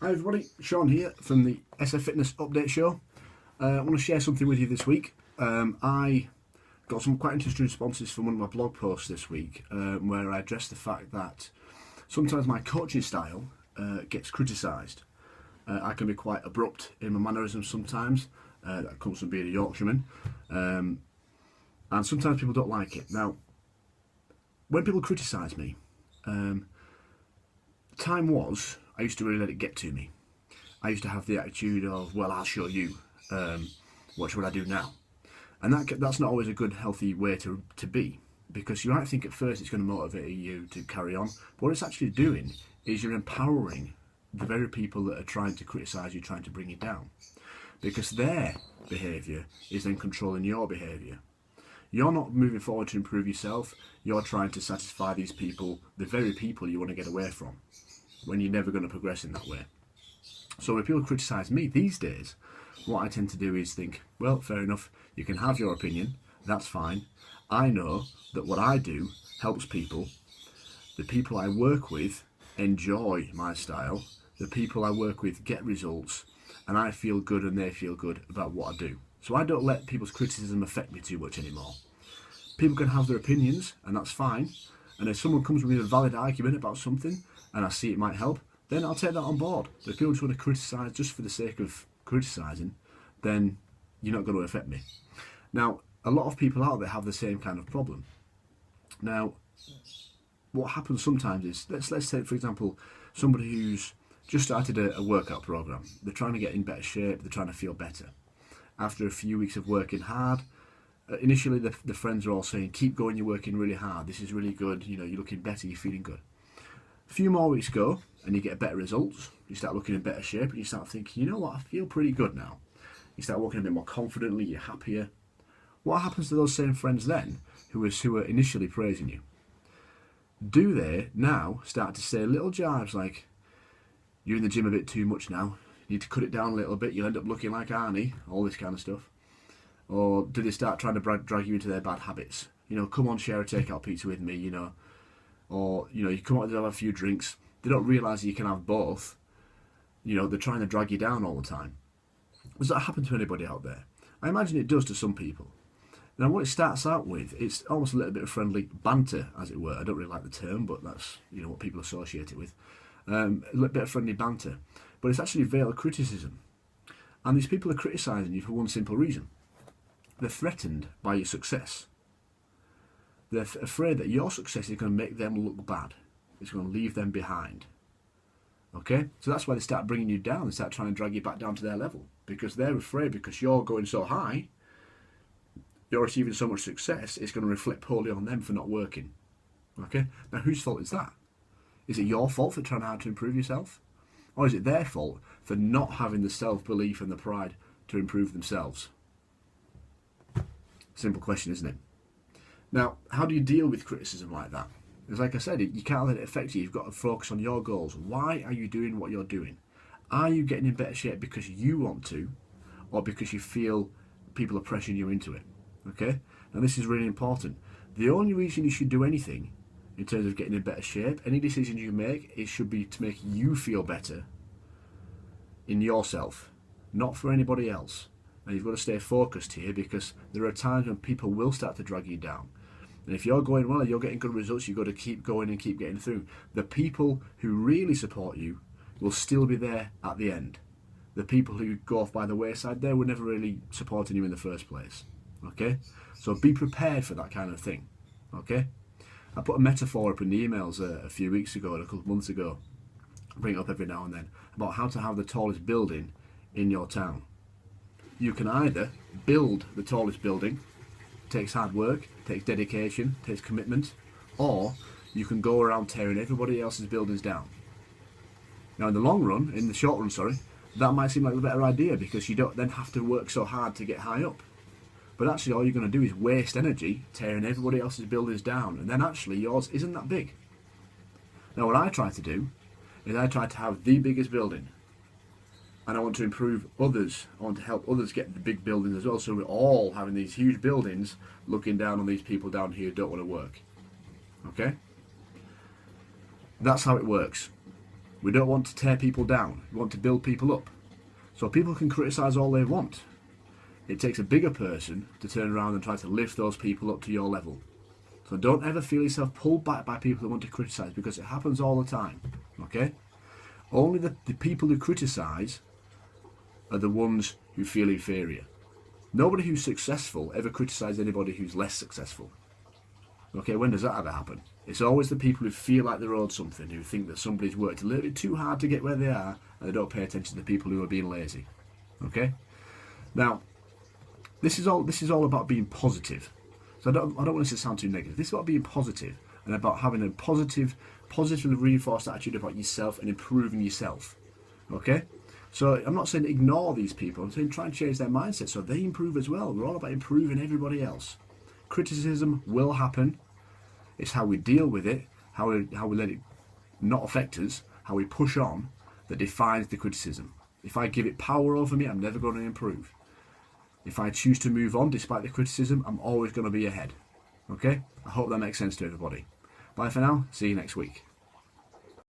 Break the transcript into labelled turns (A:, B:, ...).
A: Hi everybody, Sean here from the SF Fitness Update Show. I want to share something with you this week. I got some quite interesting responses from one of my blog posts this week where I addressed the fact that sometimes my coaching style gets criticised. I can be quite abrupt in my mannerisms sometimes. That comes from being a Yorkshireman. And sometimes people don't like it. Now, when people criticise me, time was, I used to really let it get to me. I used to have the attitude of, well, I'll show you. What should I do now? And that's not always a good, healthy way to be, because you might think at first it's going to motivate you to carry on, but what it's actually doing is you're empowering the very people that are trying to criticise you, trying to bring you down, because their behaviour is then controlling your behaviour. You're not moving forward to improve yourself, you're trying to satisfy these people, the very people you want to get away from, when you're never going to progress in that way. So when people criticise me these days, what I tend to do is think, well, fair enough, you can have your opinion, that's fine. I know that what I do helps people. The people I work with enjoy my style. The people I work with get results, and I feel good and they feel good about what I do. So I don't let people's criticism affect me too much anymore. People can have their opinions, and that's fine. And if someone comes with a valid argument about something, and I see it might help, then I'll take that on board. But if people just want to criticise just for the sake of criticising, then you're not going to affect me. Now, a lot of people out there have the same kind of problem. Now, what happens sometimes is, let's take, for example, somebody who's just started a workout program. They're trying to get in better shape, they're trying to feel better. After a few weeks of working hard, initially the friends are all saying, keep going, you're working really hard, this is really good, you know, you're looking better, you're feeling good. A few more weeks go, and you get better results, you start looking in better shape, and you start thinking, you know what, I feel pretty good now. You start walking a bit more confidently, you're happier. What happens to those same friends then, who were initially praising you? Do they now start to say little jibes like, you're in the gym a bit too much now, you need to cut it down a little bit, you'll end up looking like Arnie, all this kind of stuff? Or do they start trying to drag you into their bad habits? You know, come on, share a takeout pizza with me, you know. Or, you know, you come out and have a few drinks. They don't realise that you can have both. You know, they're trying to drag you down all the time. Does that happen to anybody out there? I imagine it does to some people. Now, what it starts out with, it's almost a little bit of friendly banter, as it were. I don't really like the term, but that's, you know, what people associate it with. A little bit of friendly banter. But it's actually veiled criticism. And these people are criticising you for one simple reason. They're threatened by your success. They're afraid that your success is going to make them look bad. It's going to leave them behind. Okay? So that's why they start bringing you down. They start trying to drag you back down to their level. Because they're afraid, because you're going so high, you're achieving so much success, it's going to reflect poorly on them for not working. Okay? Now, whose fault is that? Is it your fault for trying hard to improve yourself? Or is it their fault for not having the self-belief and the pride to improve themselves? Simple question, isn't it? Now, how do you deal with criticism like that? Because like I said, you can't let it affect you. You've got to focus on your goals. Why are you doing what you're doing? Are you getting in better shape because you want to, or because you feel people are pressuring you into it? Okay? Now, this is really important. The only reason you should do anything in terms of getting in better shape, any decision you make, it should be to make you feel better in yourself, not for anybody else. And you've got to stay focused here, because there are times when people will start to drag you down. And if you're going well, you're getting good results, you've got to keep going and keep getting through. The people who really support you will still be there at the end. The people who go off by the wayside, they were never really supporting you in the first place. Okay? So be prepared for that kind of thing. Okay? I put a metaphor up in the emails a few weeks ago and a couple of months ago. I bring it up every now and then, about how to have the tallest building in your town. You can either build the tallest building, takes hard work, takes dedication, takes commitment, or you can go around tearing everybody else's buildings down. Now in the short run, that might seem like a better idea, because you don't then have to work so hard to get high up. But actually all you're going to do is waste energy tearing everybody else's buildings down, and then actually yours isn't that big. Now what I try to do is I try to have the biggest building, and I want to improve others. I want to help others get the big buildings as well, so we're all having these huge buildings looking down on these people down here who don't want to work. Okay? That's how it works. We don't want to tear people down. We want to build people up. So people can criticise all they want. It takes a bigger person to turn around and try to lift those people up to your level. So don't ever feel yourself pulled back by people who want to criticise, because it happens all the time. Okay? Only the people who criticise are the ones who feel inferior. Nobody who's successful ever criticises anybody who's less successful. Okay, when does that ever happen? It's always the people who feel like they're owed something, who think that somebody's worked a little bit too hard to get where they are, and they don't pay attention to the people who are being lazy. Okay? Now, this is all about being positive. So I don't want this to sound too negative. This is about being positive and about having a positively reinforced attitude about yourself and improving yourself. Okay? So I'm not saying ignore these people. I'm saying try and change their mindset so they improve as well. We're all about improving everybody else. Criticism will happen. It's how we deal with it, how we let it not affect us, how we push on, that defines the criticism. If I give it power over me, I'm never going to improve. If I choose to move on despite the criticism, I'm always going to be ahead. Okay? I hope that makes sense to everybody. Bye for now. See you next week.